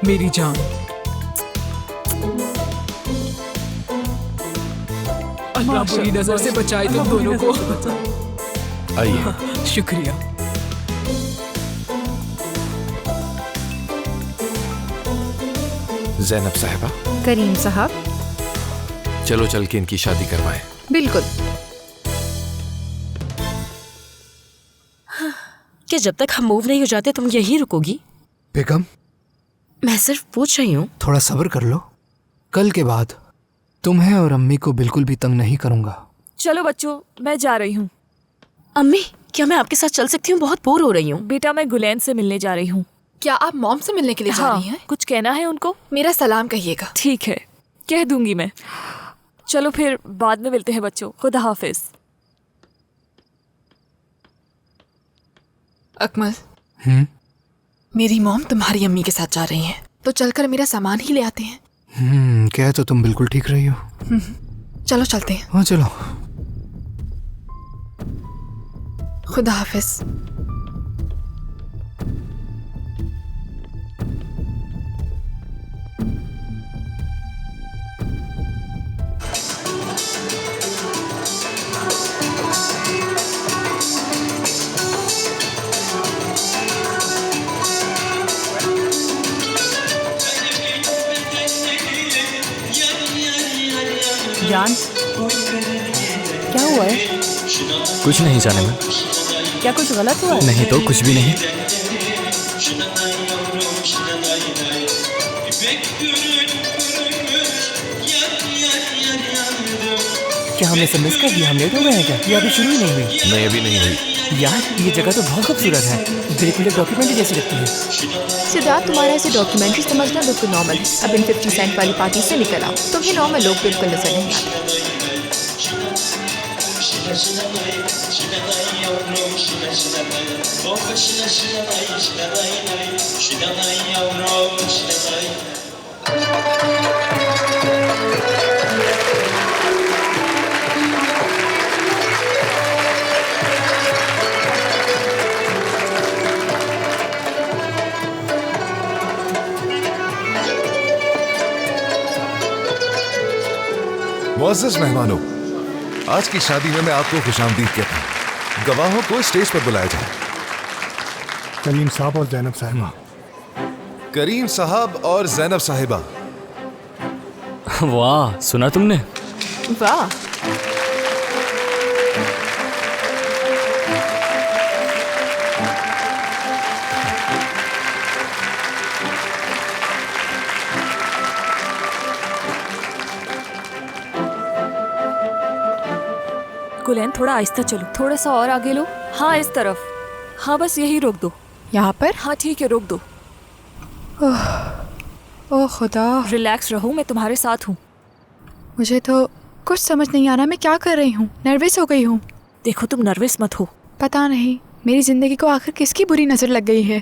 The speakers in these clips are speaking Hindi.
मेरी जान। अल्लाह बुरी नजर से बचाए तुम दोनों को। आइए। शुक्रिया। ज़ैनब साहिबा, करीम साहब, चलो चल के इनकी शादी करवाएं। बिल्कुल। क्या जब तक हम मूव नहीं हो जाते तुम यहीं रुकोगी? बेगम, मैं सिर्फ पूछ रही हूँ। थोड़ा सब्र कर लो। कल के बाद तुम्हें और अम्मी को बिल्कुल भी तंग नहीं करूंगा। चलो बच्चों, मैं जा रही हूँ। अम्मी, क्या मैं आपके साथ चल सकती हूँ? बहुत बोर हो रही हूँ। बेटा, मैं गुलैन से मिलने जा रही हूँ। क्या आप मॉम से मिलने के लिए जा रही हैं? कुछ कहना है उनको? मेरा सलाम कहिएगा। ठीक है, कह दूंगी मैं। चलो फिर बाद में मिलते हैं बच्चों। खुदा हाफिज। अकमल, मेरी मॉम तुम्हारी अम्मी के साथ जा रही हैं, तो चलकर मेरा सामान ही ले आते हैं। कह तो तुम बिल्कुल ठीक रही हो। चलो चलते हैं। हाँ चलो। खुदा हाफिज। जान, क्या हुआ है? कुछ नहीं जाने में। क्या कुछ गलत हुआ है? नहीं तो कुछ भी नहीं। क्या हमने सब मिस कर दिया? हम लेट हो गए हैं क्या? ये अभी शुरू ही नहीं हुई। नहीं, अभी नहीं हुई। यार, ये जगह तो बहुत खूबसूरत है। बिल्कुल डॉक्यूमेंट्री जैसी लगती है। सिद्धार्थ, तुम्हारा ऐसे डॉक्यूमेंट्री समझना बिल्कुल नॉर्मल है। अब इन 50 सेंट वाली पार्टी से निकल आओ। तुम्हें नॉर्मल लोग बिल्कुल नजर नहीं आते। मुअज़्ज़ज़ मेहमानों, आज की शादी में मैं आपको खुशामदीद कहता हूँ। गवाहों को स्टेज पर बुलाया जाए। करीम साहब और ज़ैनब साहिबा। करीम साहब और ज़ैनब साहिबा। वाह, सुना तुमने? वाह। गुलैन, थोड़ा आहिस्ता चलो। थोड़ा सा और आगे लो। हाँ, इस तरफ। हाँ, बस यही रोक दो। यहाँ पर? हाँ ठीक है, रोक दो। ओह खुदा। रिलैक्स रहो, मैं तुम्हारे साथ हूँ। मुझे तो कुछ समझ नहीं आ रहा मैं क्या कर रही हूँ। नर्वस हो गई हूँ। देखो, तुम नर्वस मत हो। पता नहीं मेरी जिंदगी को आखिर किसकी बुरी नजर लग गई है।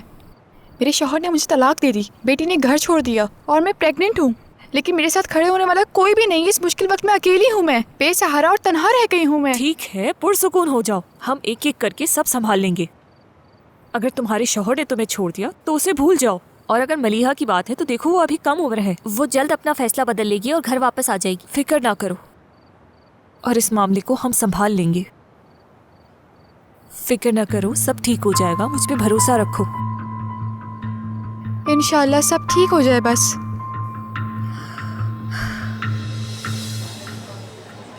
मेरे शौहर ने मुझे तलाक दे दी, बेटी ने घर छोड़ दिया और मैं प्रेग्नेंट हूँ। लेकिन मेरे साथ खड़े होने वाला कोई भी नहीं। इस मुश्किल वक्त में अकेली हूँ मैं, बेसहारा और तन्हा रह गई हूँ मैं। ठीक है, पुरसुकून हो जाओ। हम एक एक करके सब संभाल लेंगे। अगर तुम्हारे शौहर ने तुम्हें छोड़ दिया तो उसे भूल जाओ। और अगर मलीहा की बात है तो देखो, वो अभी कम उम्र है। वो जल्द अपना फैसला बदल लेगी और घर वापस आ जाएगी। फिक्र ना करो, और इस मामले को हम संभाल लेंगे। फिक्र ना करो, सब ठीक हो जाएगा। मुझ पे भरोसा रखो। इंशाल्लाह सब ठीक हो जाए बस।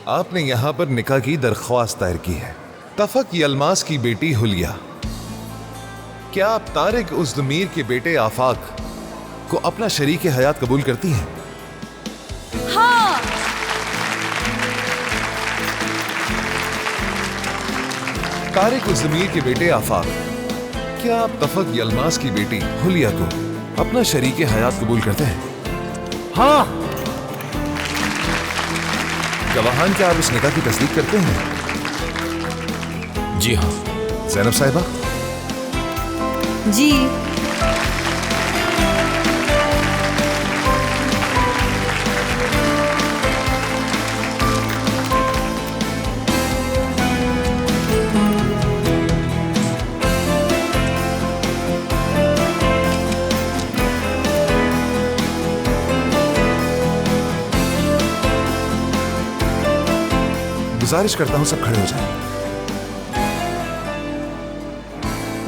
आपने यहाँ पर निकाह की दरख्वास्त दायर की है। तफक यलमास की बेटी हुलिया। क्या आप तारिक उज़्दमीर के बेटे आफाक को अपना शरीक हयात कबूल करती हैं? हाँ। तारिक उज़्दमीर के बेटे आफाक, क्या आप तफक यलमास की बेटी हुलिया को अपना शरीक हयात कबूल करते हैं? हाँ। गवाहान, क्या आप इस निकाह की तस्दीक करते हैं? जी हाँ। ज़ैनब साहिबा? जी। गुजारिश करता हूं सब खड़े हो जाएं।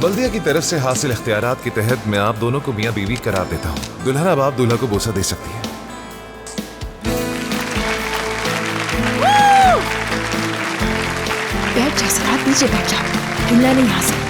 बल्दिया की तरफ से हासिल इख्तियारात के तहत मैं आप दोनों को मियां बीवी करार देता हूं। दुल्हन अब आप दूल्हा को बोसा दे सकती है। बैठ जा सरात, नीचे बैठ जा, हिलना नहीं यहाँ से।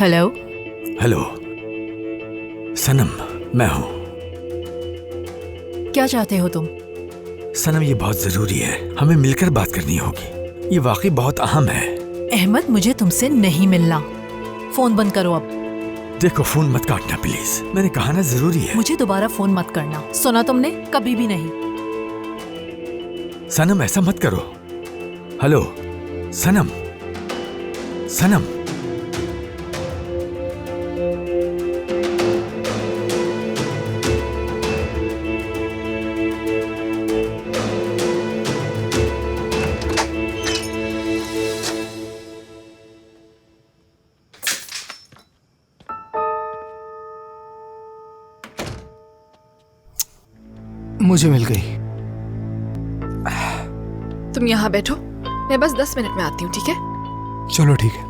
हेलो। हेलो सनम, मैं हूं। क्या चाहते हो तुम? सनम, ये बहुत जरूरी है, हमें मिलकर बात करनी होगी। ये वाकई बहुत अहम है। अहमद, मुझे तुमसे नहीं मिलना। फोन बंद करो अब। देखो, फोन मत काटना प्लीज, मैंने कहा ना जरूरी है। मुझे दोबारा फोन मत करना, सुना तुमने? कभी भी नहीं। सनम, ऐसा मत करो। हेलो सनम, सनम। मुझे मिल गई। तुम यहाँ बैठो, मैं बस 10 मिनट में आती हूँ, ठीक है? चलो ठीक है।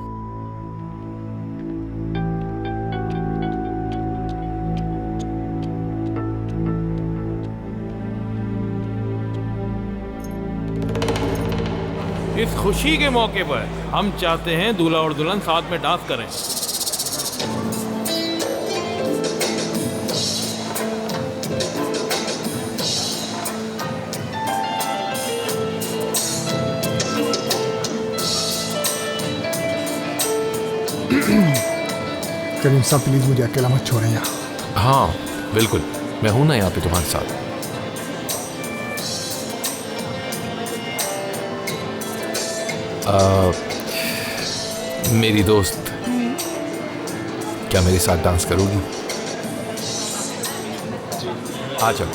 इस खुशी के मौके पर हम चाहते हैं दूल्हा और दुल्हन साथ में डांस करें। करीम साहब प्लीज मुझे अकेला मत छोड़ें यहाँ। हाँ बिल्कुल, मैं हूं ना यहाँ पे तुम्हारे साथ। मेरी दोस्त, क्या मेरे साथ डांस करोगी? आ चलो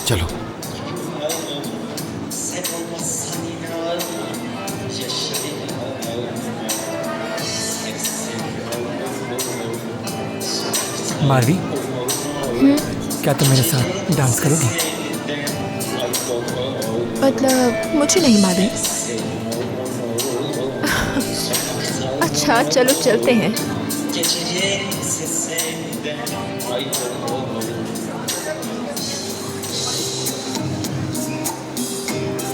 चलो। मारवी, क्या तुम मेरे साथ डांस करोगी? मतलब मुझे नहीं मालूम। अच्छा चलो चलते हैं।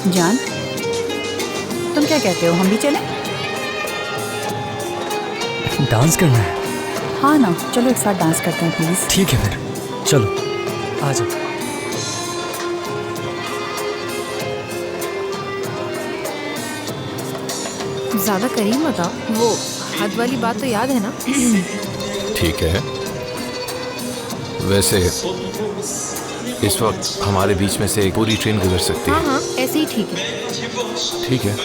जान, तुम क्या कहते हो, हम भी चलें? डांस करना है? हाँ ना, चलो एक साथ डांस करते हैं प्लीज। ठीक है फिर, चलो आ जाओ। ज़्यादा करीब मत आओ। वो हद वाली बात तो याद है ना? ठीक है। वैसे इस वक्त हमारे बीच में से एक पूरी ट्रेन गुजर सकती है। हाँ हाँ, ऐसे ही ठीक है। ठीक है।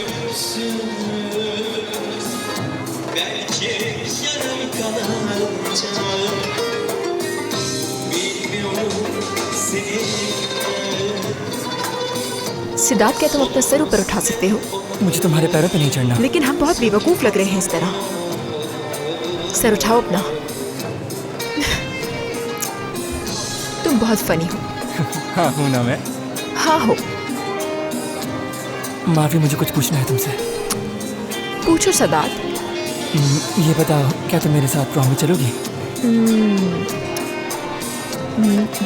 सिद्धार्थ, क्या तुम अपना सर ऊपर उठा सकते हो? मुझे तुम्हारे पैरों पे नहीं चढ़ना। लेकिन हम बहुत बेवकूफ लग रहे हैं इस तरह। सर उठाओ अपना। तुम बहुत फनी हो। हाँ हूँ ना मैं। हाँ हो। माफी, मुझे कुछ पूछना है तुमसे। पूछो सिद्धार्थ। ये बताओ, क्या तुम मेरे साथ प्रोम में चलोगी?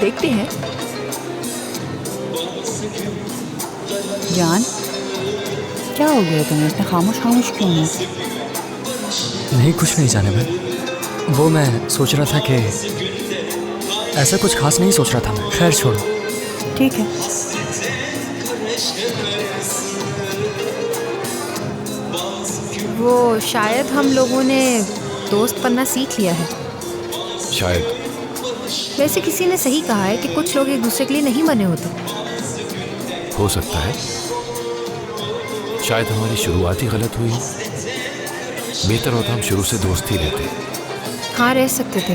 देखते हैं। जान, क्या हो गया तुम्हें? इतने खामोश खामोश क्यों हो? नहीं, कुछ नहीं जाने मन। वो मैं सोच रहा था कि ऐसा कुछ खास नहीं सोच रहा था मैं। खैर छोड़ो। ठीक है। वो शायद हम लोगों ने दोस्त बनना सीख लिया है। शायद। वैसे किसी ने सही कहा है कि कुछ लोग एक दूसरे के लिए नहीं बने होते। हो सकता है। शायद हमारी शुरुआत ही गलत हुई। बेहतर होता हम शुरू से दोस्त ही रहते। हाँ, रह सकते थे।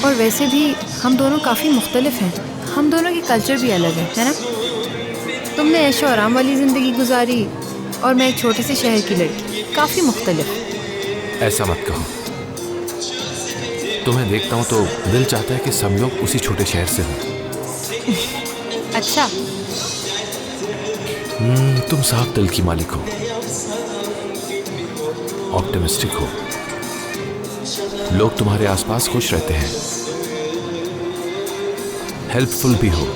और वैसे भी हम दोनों काफ़ी मुख्तलिफ हैं। हम दोनों की कल्चर भी अलग है ना? तुमने ऐशो आराम वाली ज़िंदगी गुजारी और मैं एक छोटे से शहर की लड़की। काफ़ी मुख्तलिफ। ऐसा मत कहो। तुम्हें देखता हूँ तो दिल चाहता है कि सब लोग उसी छोटे शहर से हों। अच्छा। तुम साफ दिल की मालिक हो, ऑप्टिमिस्टिक हो, लोग तुम्हारे आसपास खुश रहते हैं, हेल्पफुल भी हो।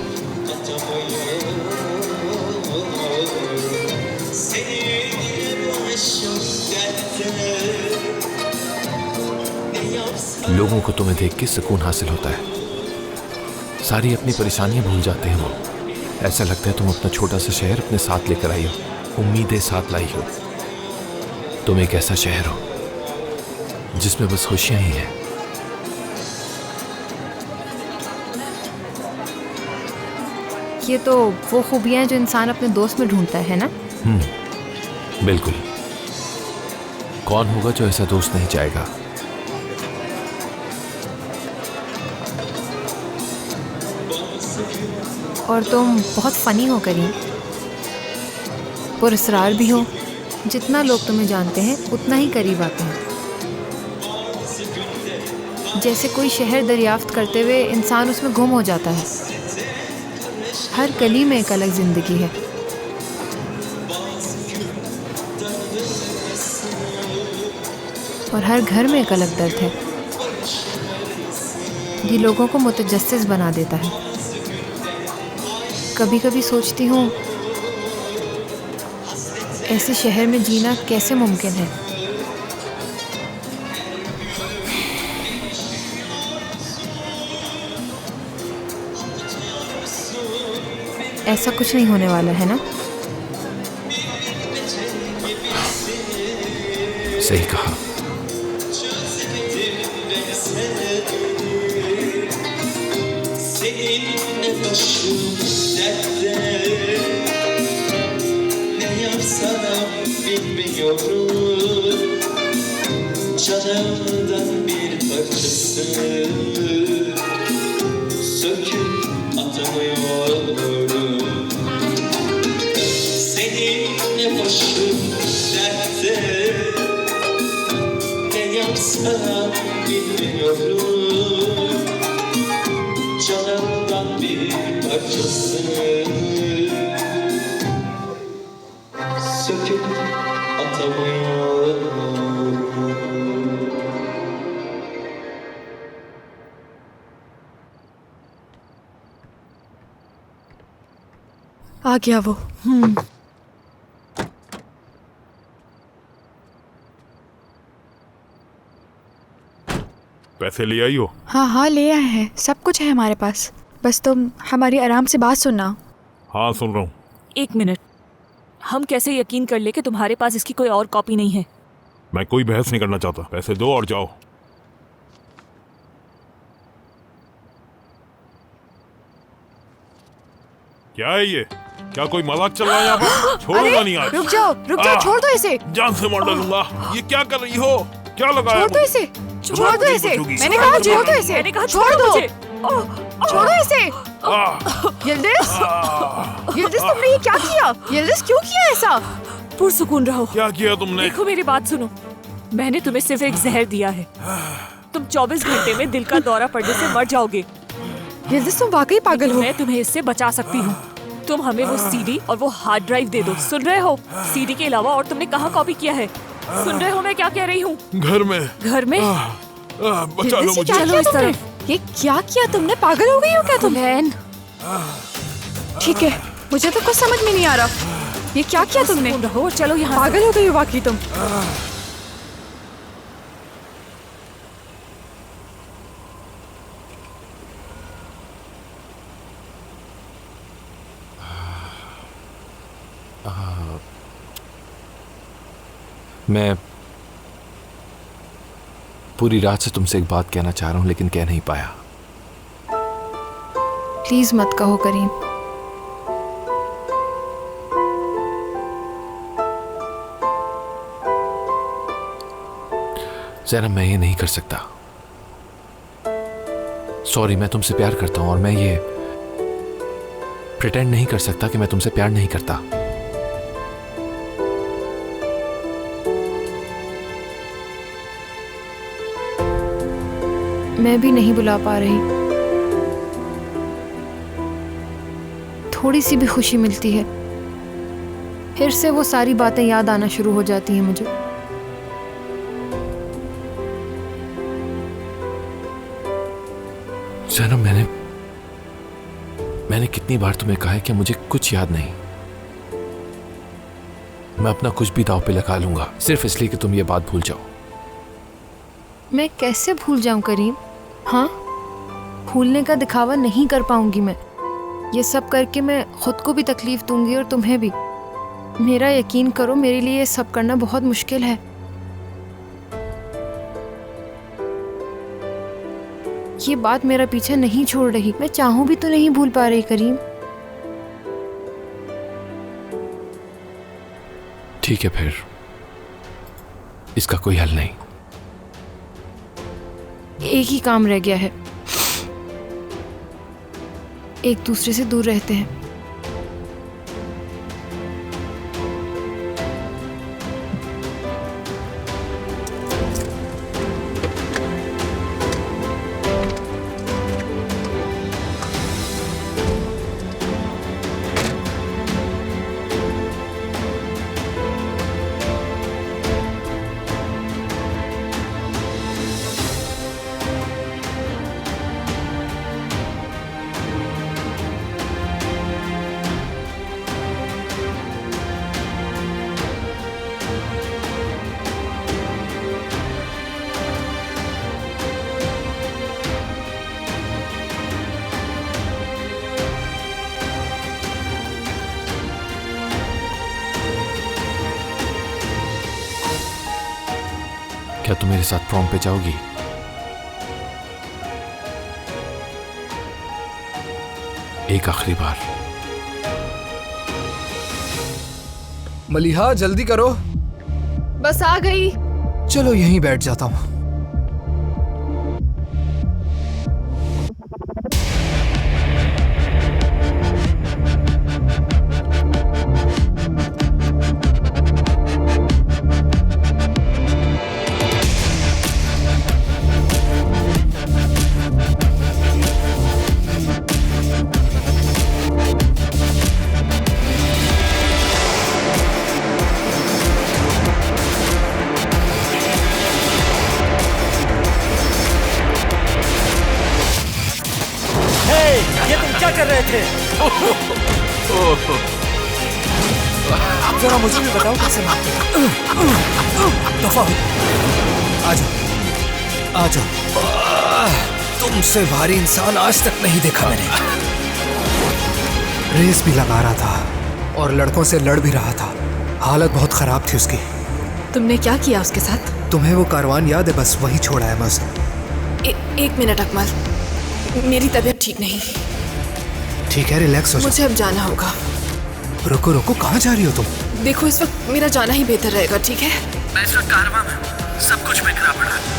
लोगों को तुम्हें देख के सुकून हासिल होता है। सारी अपनी परेशानियां भूल जाते हैं वो। ऐसा लगता है तुम अपना छोटा सा शहर अपने साथ लेकर आई हो, उम्मीदें साथ लाई हो। तुम एक ऐसा शहर हो जिसमें बस खुशियां ही हैं। ये तो वो खूबियाँ हैं जो इंसान अपने दोस्त में ढूंढता है ना? बिल्कुल। कौन होगा जो ऐसा दोस्त नहीं चाहेगा? और तुम बहुत फ़नी हो करीम, पुरस्रार भी हो। जितना लोग तुम्हें जानते हैं उतना ही करीब आते हैं। जैसे कोई शहर दरियाफ्त करते हुए इंसान उसमें गुम हो जाता है। हर गली में एक अलग ज़िंदगी है। और हर घर में एक अलग दर्द है। ये लोगों को मुतजस्सिस बना देता है। कभी कभी सोचती हूँ ऐसे शहर में जीना कैसे मुमकिन है। ऐसा कुछ नहीं होने वाला है ना? सही कहा। Canımdan bir parçası söküp atamıyorum. Seninle başım dertte, ne yapsam bilmiyorum. Canımdan bir parçası söküp atamıyorum. आ गया वो। पैसे ले आई हो? हाँ हाँ, ले आए हैं। सब कुछ है हमारे पास। बस तुम हमारी आराम से बात सुनना। हाँ सुन रहा हूँ। 1 मिनट। हम कैसे यकीन कर ले कि तुम्हारे पास इसकी कोई और कॉपी नहीं है? मैं कोई बहस नहीं करना चाहता, पैसे दो और जाओ। क्या है ये? क्या कोई मजाक चल रहा है यहाँ पर? छोड़ूंगा नहीं आज। रुक जाओ, छोड़ दो इसे। जान से मार डालूंगा। ये क्या कर रही हो? क्या लगाया? छोड़ दो इसे, छोड़ दो इसे। मैंने कहा छोड़ दो इसे, मैंने कहा छोड़ दो, मुझे। छोड़ो इसे। यिल्दिज, यिल्दिज तुमने ये क्या किया? यिल्दिज क्यों किया ऐसा? पुरसुकून रहो। क्या किया तुमने? देखो मेरी बात सुनो, मैंने तुम्हें सिर्फ एक जहर दिया है। तुम 24 घंटे में दिल का दौरा पड़ने से मर जाओगे। यिल्दिज तुम वाकई पागल हो। मैं तुम्हें इससे बचा सकती हूँ। तुम हमें वो सीडी और वो हार्ड ड्राइव दे दो। सुन रहे हो? सीडी के अलावा और तुमने कहाँ कॉपी किया है? सुन रहे हो मैं क्या कह रही हूँ? घर में। घर में? बचा लो मुझे। चलो इस तरफ। ये क्या किया तुमने? पागल हो गई हो क्या तुम? बहन ठीक है, मुझे तो कुछ समझ में नहीं आ रहा। ये क्या किया तुमने? रहो, चलो यहाँ। पागल हो गई हो वाकई तुम। मैं पूरी रात से तुमसे एक बात कहना चाह रहा हूं लेकिन कह नहीं पाया। प्लीज मत कहो करीम। ज़ैनब, मैं ये नहीं कर सकता। सॉरी, मैं तुमसे प्यार करता हूं और मैं ये प्रिटेंड नहीं कर सकता कि मैं तुमसे प्यार नहीं करता। मैं भी नहीं बुला पा रही। थोड़ी सी भी खुशी मिलती है, फिर से वो सारी बातें याद आना शुरू हो जाती हैं मुझे। ज़ैनब, मैंने कितनी बार तुम्हें कहा है कि मुझे कुछ याद नहीं। मैं अपना कुछ भी दांव पे लगा लूंगा सिर्फ इसलिए कि तुम ये बात भूल जाओ। मैं कैसे भूल जाऊं करीम? हाँ, भूलने का दिखावा नहीं कर पाऊंगी मैं। ये सब करके मैं खुद को भी तकलीफ दूंगी और तुम्हें भी। मेरा यकीन करो, मेरे लिए ये सब करना बहुत मुश्किल है। ये बात मेरा पीछा नहीं छोड़ रही। मैं चाहूं भी तो नहीं भूल पा रही करीम। ठीक है, फिर इसका कोई हल नहीं। एक ही काम रह गया है, एक दूसरे से दूर रहते हैं। क्या तुम मेरे साथ प्रॉम पे जाओगी? एक आखिरी बार। मलिहा, जल्दी करो। बस आ गई। चलो यहीं बैठ जाता हूँ। ये तुम क्या कर रहे थे? जरा मुझे भी बताओ कैसे मारते हो। दफा हो। आ जाओ, आ जाओ। तुमसे भारी इंसान आज तक नहीं देखा मैंने। रेस भी लगा रहा था और लड़कों से लड़ भी रहा था। हालत बहुत खराब थी उसकी। तुमने क्या किया उसके साथ? तुम्हें वो कारवान याद है? बस वही छोड़ा है मैं उसे। एक मिनट अकमल, मेरी तबीयत ठीक नहीं। ठीक है, रिलैक्स हो जाओ। मुझे अब जाना होगा। रुको रुको, कहाँ जा रही हो तुम? देखो इस वक्त मेरा जाना ही बेहतर रहेगा, ठीक है? मैं इस वक्त कारवां में हूं, सब कुछ बिखरा पड़ा है।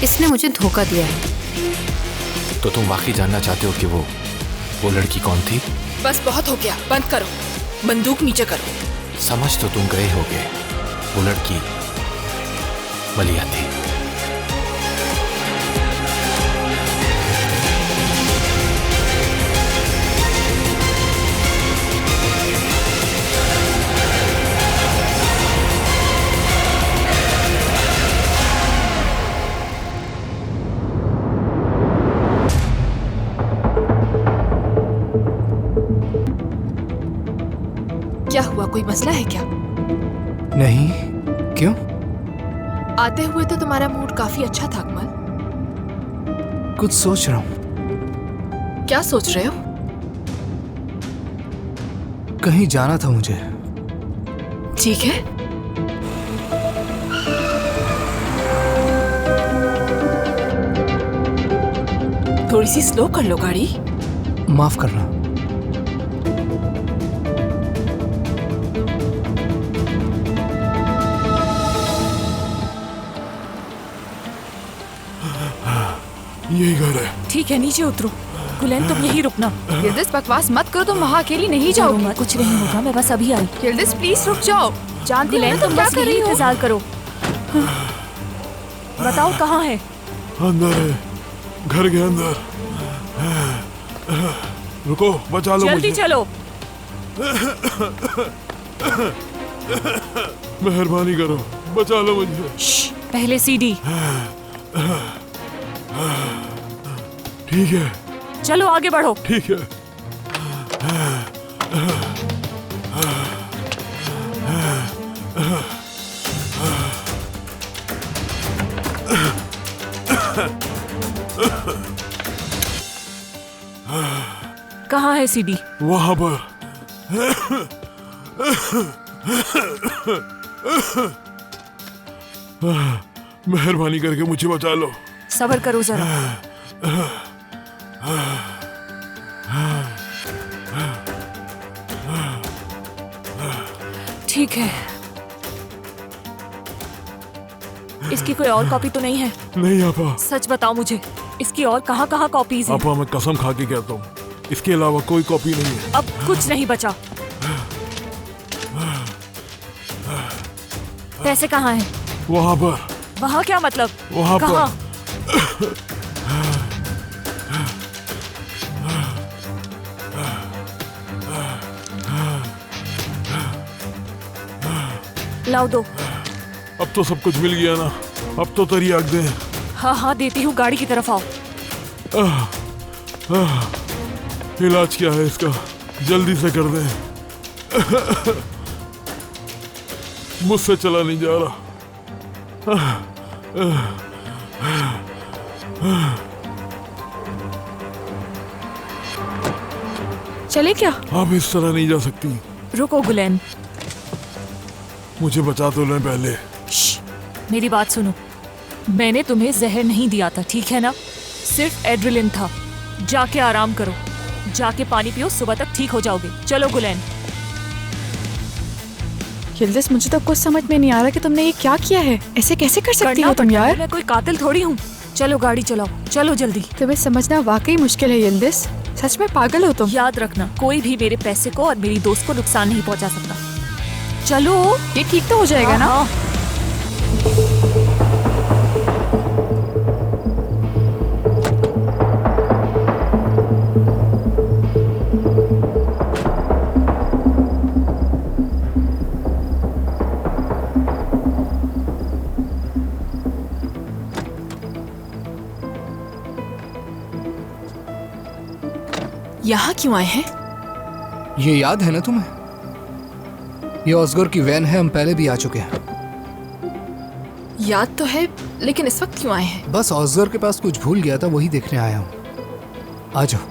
इसने मुझे धोखा दिया है। तो तुम वाकई जानना चाहते हो कि वो लड़की कौन थी? बस बहुत हो गया, बंद करो, बंदूक नीचे करो। समझ तो तुम गए होगे, वो लड़की मलिया थी। क्या हुआ, कोई मसला है क्या? नहीं, क्यों? आते हुए तो तुम्हारा मूड काफी अच्छा था अकमल। कुछ सोच रहा हूँ। क्या सोच रहे हो? कहीं जाना था मुझे। ठीक है, थोड़ी सी स्लो कर लो गाड़ी। माफ करना। यही घर है। ठीक है, नीचे उतरो। गुलेन तुम यहीं रुकना। यिल्दिज़ बकवास मत करो, तुम वहाँ अकेली नहीं जाओगी। कुछ नहीं होगा, मैं बस अभी आई। यिल्दिज़ प्लीज रुक जाओ। जानती हूँ गुलेन तुम क्या बस कर रही यहीं हो। इंतजार करो। बताओ कहाँ है? अंदर है, घर के अंदर। रुको, बचा लो जल्दी मुझे। चलो। मेहरबानी करो, बचा लो मुझे। पहले सीडी। ठीक है, चलो आगे बढ़ो। ठीक है। कहाँ है सीडी? वहां पर। मेहरबानी करके मुझे बचा लो। सब्र करो जरा। ठीक है। इसकी कोई और कॉपी तो नहीं है? नहीं आपा। सच बताओ मुझे, इसकी और कहाँ कहाँ कॉपीज हैं? आपा मैं कसम खा के कहता हूँ, इसके अलावा कोई कॉपी नहीं है। अब कुछ नहीं बचा। पैसे कहाँ हैं? वहाँ पर। वहाँ क्या मतलब? वहाँ पर। कहाँ? लाओ दो। अब तो सब कुछ मिल गया ना, अब तो तरी आग दे। हाँ हाँ देती हूँ, गाड़ी की तरफ आओ। इलाज क्या है इसका, जल्दी से कर दें। मुझसे चला नहीं जा रहा। चले क्या? आप इस तरह नहीं जा सकती। रुको गुलेन, मुझे बचा तो लें पहले। मेरी बात सुनो। मैंने तुम्हें जहर नहीं दिया था, ठीक है ना? सिर्फ एड्रिलिन था। जाके आराम करो, जाके पानी पियो, सुबह तक ठीक हो जाओगे। चलो गुलेन। यिल्दिज़ मुझे तो कुछ समझ में नहीं आ रहा कि तुमने ये क्या किया है। ऐसे कैसे कर सकती करना हो तुम पड़ता है, यार? मैं कोई कातिल थोड़ी हूँ। चलो गाड़ी चलाओ, चलो जल्दी। तुम्हें समझना वाकई मुश्किल है यिल्दिज़, सच में पागल हो तुम। याद रखना, कोई भी मेरे पैसे को और मेरी दोस्त को नुकसान नहीं पहुँचा सकता। चलो। ये ठीक तो हो जाएगा ना? हाँ। यहाँ क्यों आए हैं? ये याद है ना तुम्हें? ये असगर की वैन है, हम पहले भी आ चुके हैं। याद तो है, लेकिन इस वक्त क्यों आए हैं? बस असगर के पास कुछ भूल गया था, वही देखने आया हूँ। आ जाओ।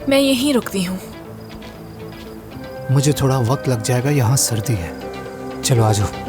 मैं यहीं रुकती हूँ। मुझे थोड़ा वक्त लग जाएगा, यहाँ सर्दी है। चलो आ जाओ।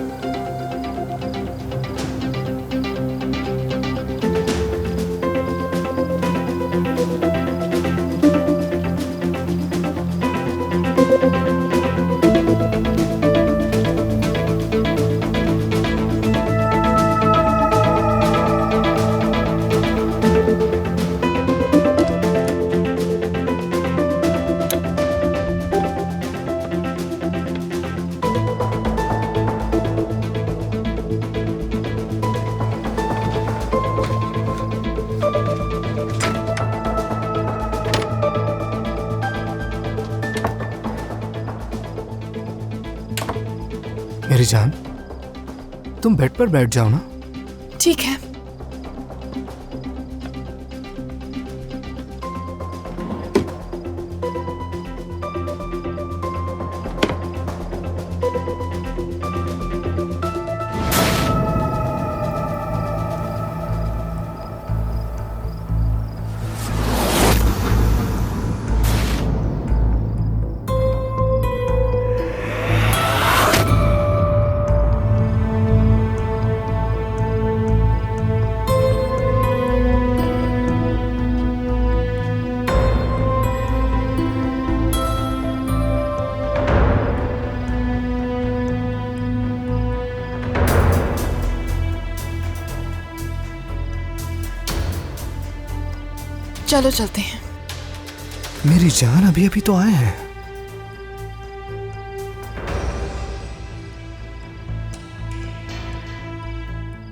मेरी जान, तुम बेड पर बैठ जाओ ना। ठीक है। चलो चलते हैं। मेरी जान, अभी अभी तो आए हैं।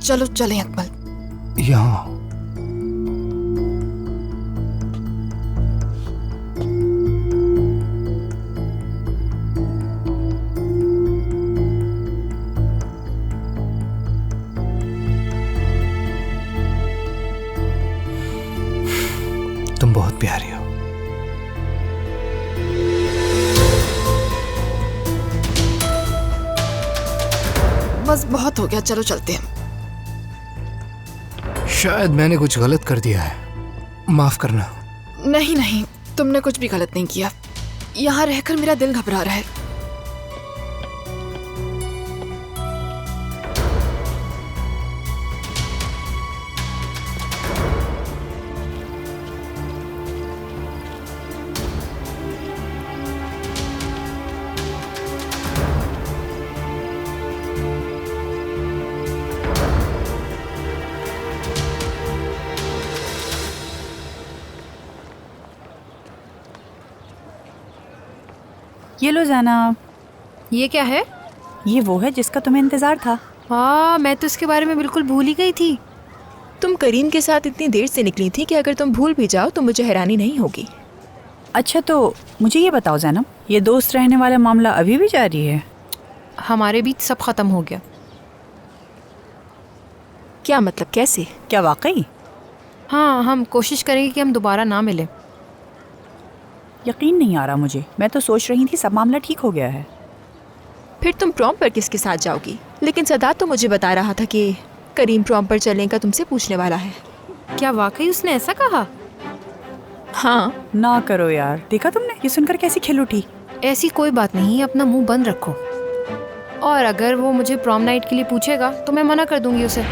चलो चलें अकमल। यहाँ तुम बहुत प्यारी हो। बस बहुत हो गया, चलो चलते हैं। शायद मैंने कुछ गलत कर दिया है, माफ करना। नहीं नहीं, तुमने कुछ भी गलत नहीं किया। यहाँ रहकर मेरा दिल घबरा रहा है। ये लो जाना। ये क्या है? ये वो है जिसका तुम्हें इंतजार था। हाँ, मैं तो इसके बारे में बिल्कुल भूल ही गई थी। तुम करीम के साथ इतनी देर से निकली थी कि अगर तुम भूल भी जाओ तो मुझे हैरानी नहीं होगी। अच्छा, तो मुझे ये बताओ जैनब, ये दोस्त रहने वाला मामला अभी भी जारी है? हमारे बीच सब खत्म हो गया। क्या मतलब, कैसे? क्या वाकई? हाँ, हम कोशिश करेंगे कि हम दोबारा ना मिलें। यकीन नहीं आ रहा मुझे। मैं तो सोच रही थी सब मामला ठीक हो गया है। फिर तुम प्रॉम पर किसके साथ जाओगी? लेकिन सदात तो मुझे बता रहा था कि करीम प्रॉम पर चलने का तुमसे पूछने वाला है। क्या वाकई उसने ऐसा कहा? हाँ। ना करो यार, देखा तुमने, ये सुनकर कैसी खिल उठी। ऐसी कोई बात नहीं, अपना मुंह बंद रखो। और अगर वो मुझे प्रॉम नाइट के लिए पूछेगा तो मैं मना कर दूंगी उसे।